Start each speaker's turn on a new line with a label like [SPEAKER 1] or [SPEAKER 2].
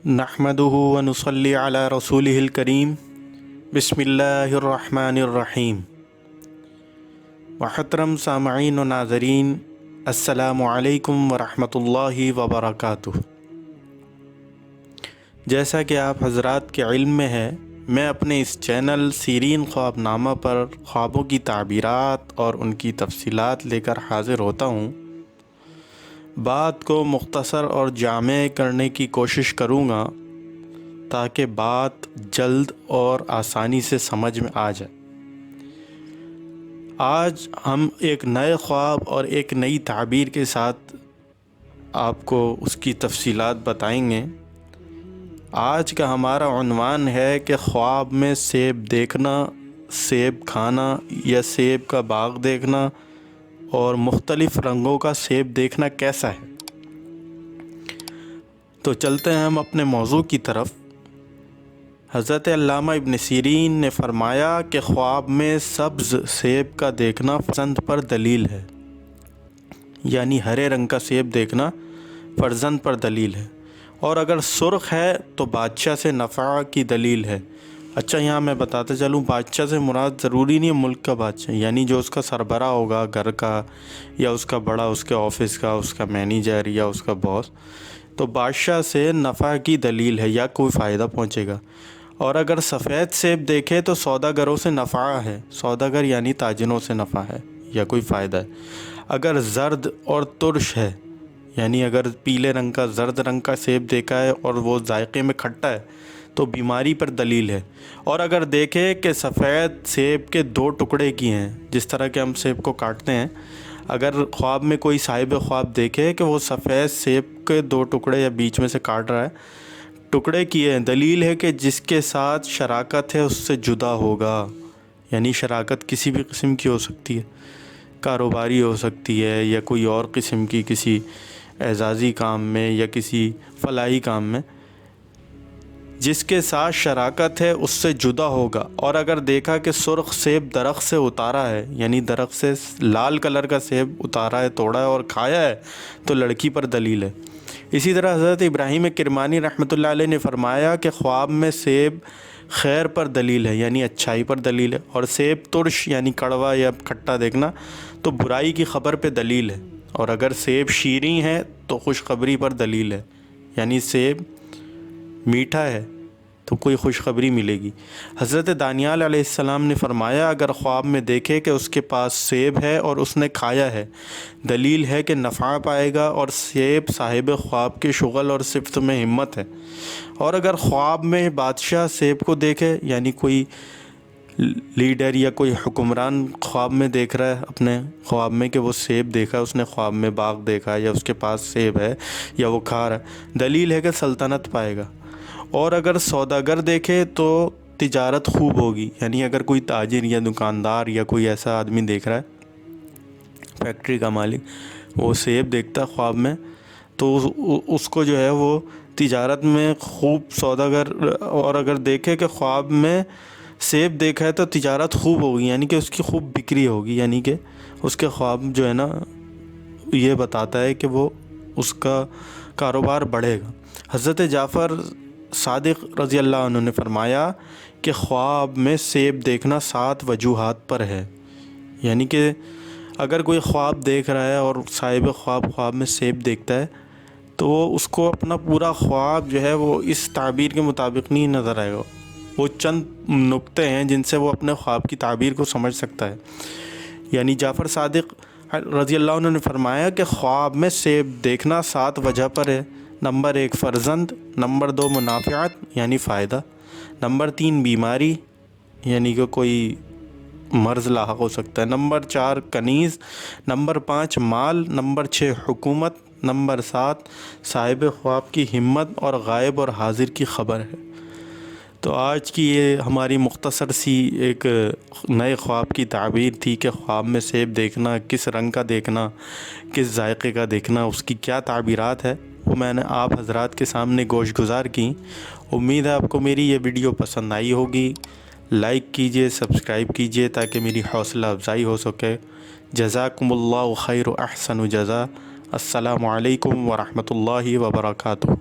[SPEAKER 1] نحمدہ و نصلی علی رسولہ الکریم بسم اللہ الرحمن الرحیم۔ محترم سامعین و ناظرین، السلام علیکم ورحمۃ اللہ وبرکاتہ۔ جیسا کہ آپ حضرات کے علم میں ہے، میں اپنے اس چینل سیرین خواب نامہ پر خوابوں کی تعبیرات اور ان کی تفصیلات لے کر حاضر ہوتا ہوں۔ بات کو مختصر اور جامع کرنے کی کوشش کروں گا تاکہ بات جلد اور آسانی سے سمجھ میں آ جائے۔ آج ہم ایک نئے خواب اور ایک نئی تعبیر کے ساتھ آپ کو اس کی تفصیلات بتائیں گے۔ آج کا ہمارا عنوان ہے کہ خواب میں سیب دیکھنا، سیب کھانا یا سیب کا باغ دیکھنا اور مختلف رنگوں کا سیب دیکھنا کیسا ہے۔ تو چلتے ہیں ہم اپنے موضوع کی طرف۔ حضرت علامہ ابن سیرین نے فرمایا کہ خواب میں سبز سیب کا دیکھنا فرزند پر دلیل ہے، یعنی ہرے رنگ کا سیب دیکھنا فرزند پر دلیل ہے، اور اگر سرخ ہے تو بادشاہ سے نفع کی دلیل ہے۔ اچھا، یہاں میں بتاتے چلوں، بادشاہ سے مراد ضروری نہیں ہے ملک کا بادشاہ، یعنی جو اس کا سربراہ ہوگا گھر کا، یا اس کا بڑا، اس کے آفس کا، اس کا مینیجر یا اس کا باس، تو بادشاہ سے نفع کی دلیل ہے یا کوئی فائدہ پہنچے گا۔ اور اگر سفید سیب دیکھے تو سوداگروں سے نفع ہے، سوداگر یعنی تاجروں سے نفع ہے یا کوئی فائدہ ہے۔ اگر زرد اور ترش ہے، یعنی اگر پیلے رنگ کا، زرد رنگ کا سیب دیکھا ہے اور وہ ذائقے میں کھٹا ہے تو بیماری پر دلیل ہے۔ اور اگر دیکھے کہ سفید سیب کے دو ٹکڑے کیے ہیں، جس طرح کہ ہم سیب کو کاٹتے ہیں، اگر خواب میں کوئی صاحب خواب دیکھے کہ وہ سفید سیب کے دو ٹکڑے یا بیچ میں سے کاٹ رہا ہے، ٹکڑے کیے ہیں، دلیل ہے کہ جس کے ساتھ شراکت ہے اس سے جدا ہوگا۔ یعنی شراکت کسی بھی قسم کی ہو سکتی ہے، کاروباری ہو سکتی ہے یا کوئی اور قسم کی، کسی اعزازی کام میں یا کسی فلاحی کام میں، جس کے ساتھ شراکت ہے اس سے جدا ہوگا۔ اور اگر دیکھا کہ سرخ سیب درخت سے اتارا ہے، یعنی درخت سے لال کلر کا سیب اتارا ہے، توڑا ہے اور کھایا ہے، تو لڑکی پر دلیل ہے۔ اسی طرح حضرت ابراہیم کرمانی رحمۃ اللہ علیہ نے فرمایا کہ خواب میں سیب خیر پر دلیل ہے، یعنی اچھائی پر دلیل ہے، اور سیب ترش یعنی کڑوا یا کھٹا دیکھنا تو برائی کی خبر پہ دلیل ہے، اور اگر سیب شیریں ہے تو خوشخبری پر دلیل ہے، یعنی سیب میٹھا ہے تو کوئی خوشخبری ملے گی۔ حضرت دانیال علیہ السلام نے فرمایا اگر خواب میں دیکھے کہ اس کے پاس سیب ہے اور اس نے کھایا ہے، دلیل ہے کہ نفع پائے گا، اور سیب صاحب خواب کے شغل اور صفت میں ہمت ہے۔ اور اگر خواب میں بادشاہ سیب کو دیکھے، یعنی کوئی لیڈر یا کوئی حکمران خواب میں دیکھ رہا ہے اپنے خواب میں کہ وہ سیب دیکھا، اس نے خواب میں باغ دیکھا یا اس کے پاس سیب ہے یا وہ کھا رہا ہے، دلیل ہے کہ سلطنت پائے گا۔ اور اگر سوداگر دیکھے تو تجارت خوب ہوگی، یعنی اگر کوئی تاجر یا دکاندار یا کوئی ایسا آدمی دیکھ رہا ہے، فیکٹری کا مالک، وہ سیب دیکھتا ہے خواب میں تو اس کو جو ہے وہ تجارت میں خوب سوداگر، اور اگر دیکھے کہ خواب میں سیب دیکھا ہے تو تجارت خوب ہوگی، یعنی کہ اس کی خوب بکری ہوگی، یعنی کہ اس کے خواب جو ہے نا یہ بتاتا ہے کہ وہ اس کا کاروبار بڑھے گا۔ حضرت جعفر صادق رضی اللہ عنہ نے فرمایا کہ خواب میں سیب دیکھنا 7 وجوہات پر ہے، یعنی کہ اگر کوئی خواب دیکھ رہا ہے اور صاحب خواب میں سیب دیکھتا ہے تو اس کو اپنا پورا خواب جو ہے وہ اس تعبیر کے مطابق نہیں نظر آئے گا، وہ چند نکتے ہیں جن سے وہ اپنے خواب کی تعبیر کو سمجھ سکتا ہے۔ یعنی جعفر صادق رضی اللہ عنہ نے فرمایا کہ خواب میں سیب دیکھنا 7 وجہ پر ہے۔ نمبر 1 فرزند، نمبر 2 منافعات یعنی فائدہ، نمبر 3 بیماری یعنی کہ کوئی مرض لاحق ہو سکتا ہے، نمبر 4 کنیز، نمبر 5 مال، نمبر 6 حکومت، نمبر 7 صاحب خواب کی ہمت اور غائب اور حاضر کی خبر ہے۔ تو آج کی یہ ہماری مختصر سی ایک نئے خواب کی تعبیر تھی کہ خواب میں سیب دیکھنا، کس رنگ کا دیکھنا، کس ذائقے کا دیکھنا، اس کی کیا تعبیرات ہے، وہ میں نے آپ حضرات کے سامنے گوش گزار کی۔ امید ہے آپ کو میری یہ ویڈیو پسند آئی ہوگی۔ لائک کیجئے، سبسکرائب کیجئے تاکہ میری حوصلہ افزائی ہو سکے۔ جزاکم اللہ خیر و احسن جزا۔ السلام علیکم ورحمۃ اللہ وبرکاتہ۔